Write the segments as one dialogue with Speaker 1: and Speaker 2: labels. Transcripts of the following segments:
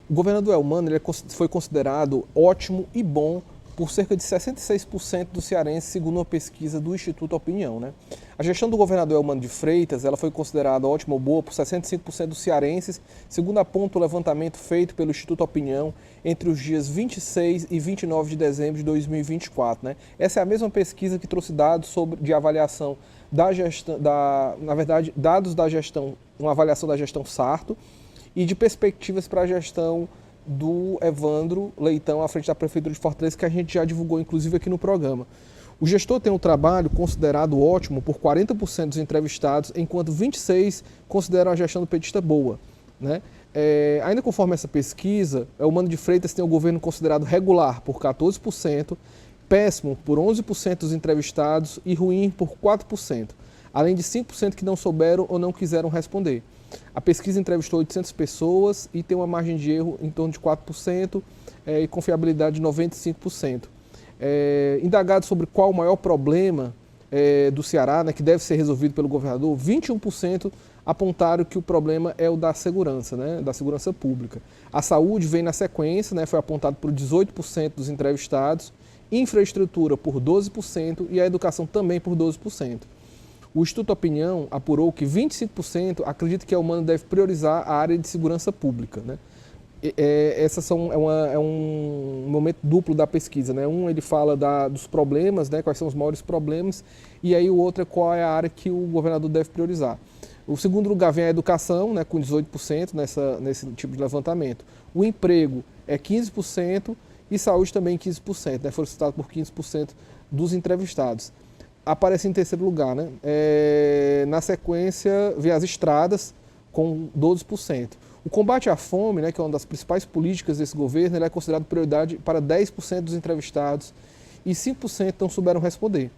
Speaker 1: O governador Elmano foi considerado ótimo e bom por cerca de 66% dos cearenses, segundo uma pesquisa do Instituto Opinião, né? A gestão do governador Elmano de Freitas, ela foi considerada ótima ou boa por 65% dos cearenses, segundo aponta o levantamento feito pelo Instituto Opinião entre os dias 26 e 29 de dezembro de 2024, né? Essa é a mesma pesquisa que trouxe dados de avaliação da gestão, na verdade, dados da gestão, uma avaliação da gestão Sarto e de perspectivas para a gestão do Evandro Leitão à frente da Prefeitura de Fortaleza, que a gente já divulgou inclusive aqui no programa. O gestor tem um trabalho considerado ótimo por 40% dos entrevistados, enquanto 26% consideram a gestão do petista boa, né? Ainda conforme essa pesquisa, Elmano de Freitas tem o governo considerado regular por 14%, péssimo por 11% dos entrevistados e ruim por 4%, além de 5% que não souberam ou não quiseram responder. A pesquisa entrevistou 800 pessoas e tem uma margem de erro em torno de 4% e confiabilidade de 95%. Indagado sobre qual o maior problema do Ceará, né, que deve ser resolvido pelo governador, 21% apontaram que o problema é o da segurança, né, da segurança pública. A saúde vem na sequência, né, foi apontado por 18% dos entrevistados, infraestrutura por 12% e a educação também por 12%. O Instituto Opinião apurou que 25% acredita que Elmano deve priorizar a área de segurança pública, né? É um momento duplo da pesquisa, né? Um, ele fala dos problemas, né? Quais são os maiores problemas, e aí o outro é qual é a área que o governador deve priorizar. O segundo lugar vem a educação, né? Com 18% nesse tipo de levantamento. O emprego é 15% e saúde também 15%, né? Foram citados por 15% dos entrevistados. Aparece em terceiro lugar, né? Na sequência, vem as estradas, com 12%. O combate à fome, né, que é uma das principais políticas desse governo, ele é considerado prioridade para 10% dos entrevistados e 5% não souberam responder.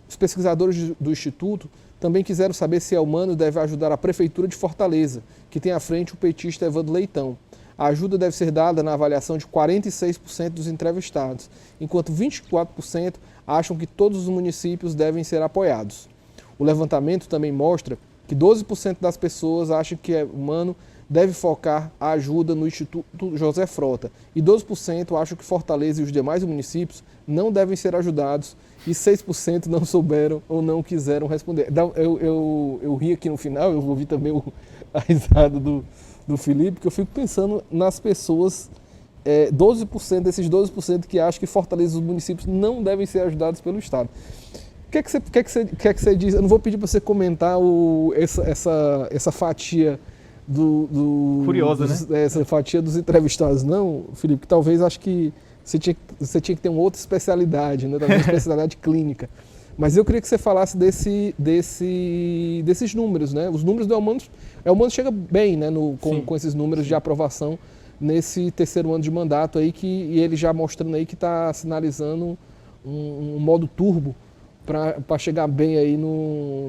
Speaker 1: Os pesquisadores do Instituto também quiseram saber se Elmano deve ajudar a Prefeitura de Fortaleza, que tem à frente o petista Evandro Leitão. A ajuda deve ser dada na avaliação de 46% dos entrevistados, enquanto 24% acham que todos os municípios devem ser apoiados. O levantamento também mostra que 12% das pessoas acham que Elmano deve focar a ajuda no Instituto José Frota e 12% acham que Fortaleza e os demais municípios não devem ser ajudados e 6% não souberam ou não quiseram responder. Eu ri aqui no final, eu ouvi também a risada do Felipe, que eu fico pensando nas pessoas, 12% desses 12% que acham que Fortaleza e os municípios não devem ser ajudados pelo Estado. O que é que você diz? Eu não vou pedir para você comentar essa fatia
Speaker 2: curiosa, né?
Speaker 1: Essa fatia dos entrevistados, não, Felipe, que talvez acho que você tinha que ter uma outra especialidade, né? Talvez uma especialidade clínica. Mas eu queria que você falasse desses números, né? Os números do Elmano chega bem, né? Com esses números de aprovação nesse terceiro ano de mandato aí, e ele já mostrando aí que está sinalizando um modo turbo para chegar bem aí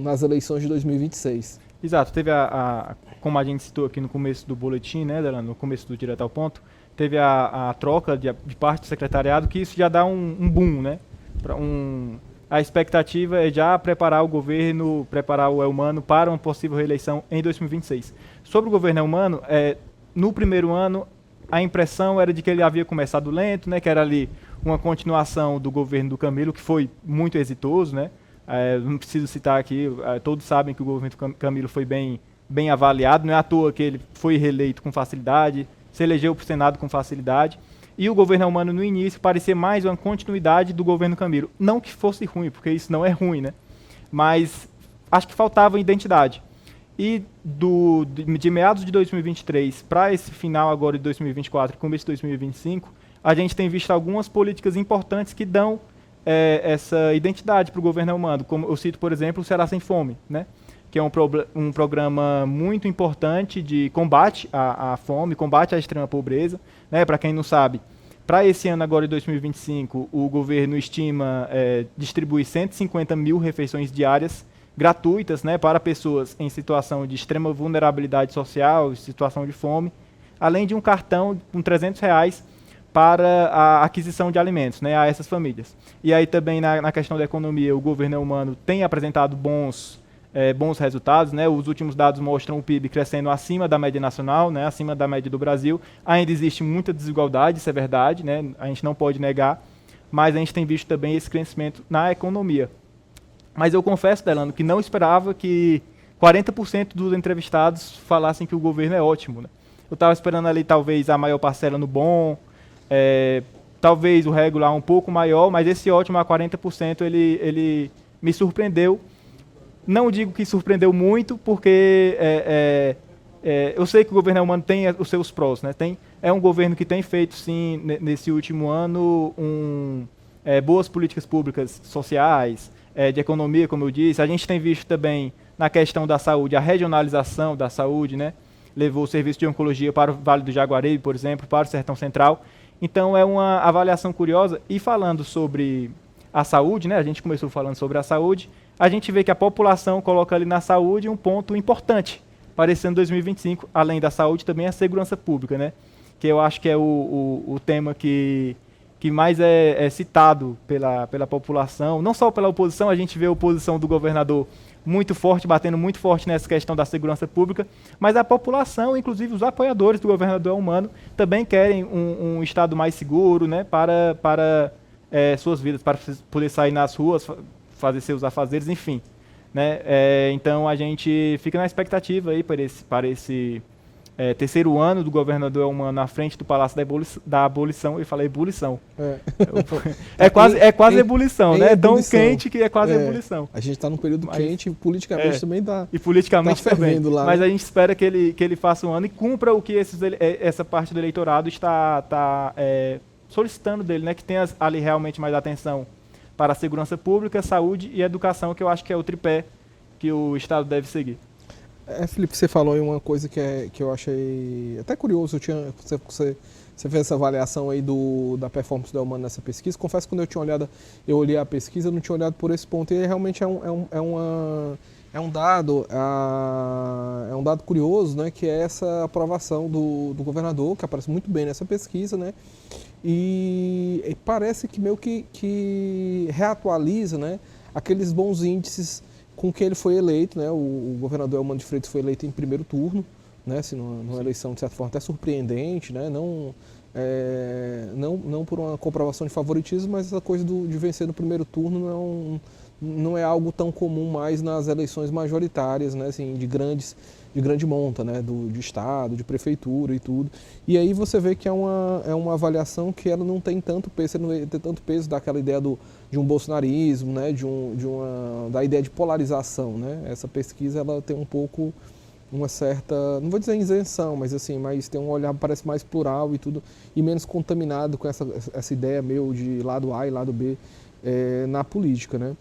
Speaker 1: nas eleições de 2026.
Speaker 2: Exato, teve como a gente citou aqui no começo do boletim, né, no começo do Direto ao Ponto, teve a troca de parte do secretariado, que isso já dá um boom, né? A expectativa é já preparar o governo, preparar o Elmano para uma possível reeleição em 2026. Sobre o governo Elmano, no primeiro ano, a impressão era de que ele havia começado lento, né, que era ali uma continuação do governo do Camilo, que foi muito exitoso, né? Não preciso citar aqui, todos sabem que o governo do Camilo foi bem avaliado, não é à toa que ele foi reeleito com facilidade, se elegeu para o Senado com facilidade, e o governo Elmano no início parecia mais uma continuidade do governo Camilo. Não que fosse ruim, porque isso não é ruim, né? Mas acho que faltava identidade. E de meados de 2023 para esse final agora de 2024, começo de 2025, a gente tem visto algumas políticas importantes que dão essa identidade para o governo Elmano. Como eu cito, por exemplo, o Ceará Sem Fome, né? Que é um programa muito importante de combate à fome, combate à extrema pobreza, né? Para quem não sabe, para esse ano agora de 2025, o governo estima distribuir 150 mil refeições diárias gratuitas, né, para pessoas em situação de extrema vulnerabilidade social, situação de fome, além de um cartão com R$300 para a aquisição de alimentos, né, a essas famílias. E aí também na questão da economia, o governo Elmano tem apresentado bons bons resultados, né? Os últimos dados mostram o PIB crescendo acima da média nacional, né? Acima da média do Brasil. Ainda existe muita desigualdade, isso é verdade, né? A gente não pode negar, mas a gente tem visto também esse crescimento na economia. Mas eu confesso, Delano, que não esperava que 40% dos entrevistados falassem que o governo é ótimo, né? Eu estava esperando ali talvez a maior parcela no bom, talvez o regular um pouco maior, mas esse ótimo a 40% ele me surpreendeu. Não digo que surpreendeu muito, porque eu sei que o governo humano tem os seus prós, né? É um governo que tem feito, sim, nesse último ano, boas políticas públicas sociais, de economia, como eu disse. A gente tem visto também, na questão da saúde, a regionalização da saúde, né? Levou o serviço de oncologia para o Vale do Jaguaribe, por exemplo, para o Sertão Central. Então, é uma avaliação curiosa. E falando sobre a saúde, né? A gente começou falando sobre a saúde. A gente vê que a população coloca ali na saúde um ponto importante para esse ano 2025, além da saúde, também a segurança pública, né? Que eu acho que é o tema que mais é citado pela população, não só pela oposição. A gente vê a oposição do governador muito forte, batendo muito forte nessa questão da segurança pública, mas a população, inclusive os apoiadores do governador Eumano, também querem um estado mais seguro, né? Para suas vidas, para poder sair nas ruas, fazer seus afazeres, enfim, né? Então a gente fica na expectativa aí para esse terceiro ano do governador Eumano à frente do Palácio da Abolição. Eu falei ebulição. É quase ebulição, né? É tão quente que é quase ebulição.
Speaker 1: A gente está num período quente e politicamente também está.
Speaker 2: E politicamente
Speaker 1: tá fervendo
Speaker 2: também.
Speaker 1: lá.
Speaker 2: Mas a gente espera que ele faça um ano e cumpra o que essa parte do eleitorado está solicitando dele, né? Que tenha ali realmente mais atenção para a segurança pública, saúde e educação, que eu acho que é o tripé que o Estado deve seguir.
Speaker 1: Felipe, você falou em uma coisa que eu achei até curioso. Você fez essa avaliação aí da performance do Eumano nessa pesquisa. Confesso que quando eu olhei a pesquisa, eu não tinha olhado por esse ponto. E realmente é um dado curioso, né? Que é essa aprovação do governador, que aparece muito bem nessa pesquisa, né? E parece que meio que reatualiza, né, aqueles bons índices com que ele foi eleito, né? O governador Eumano de Freitas foi eleito em primeiro turno, né? Assim, numa eleição de certa forma até surpreendente, né? Não por uma comprovação de favoritismo, mas essa coisa de vencer no primeiro turno não é algo tão comum mais nas eleições majoritárias, né? Assim, de grande monta, né? De estado, de prefeitura e tudo. E aí você vê que é uma avaliação que ela não tem tanto peso, não tem tanto peso daquela ideia de um bolsonarismo, né? Da ideia de polarização, né? Essa pesquisa ela tem um pouco uma certa, não vou dizer isenção, mas assim, tem um olhar parece mais plural e tudo, e menos contaminado com essa ideia meio de lado A e lado B na política, né?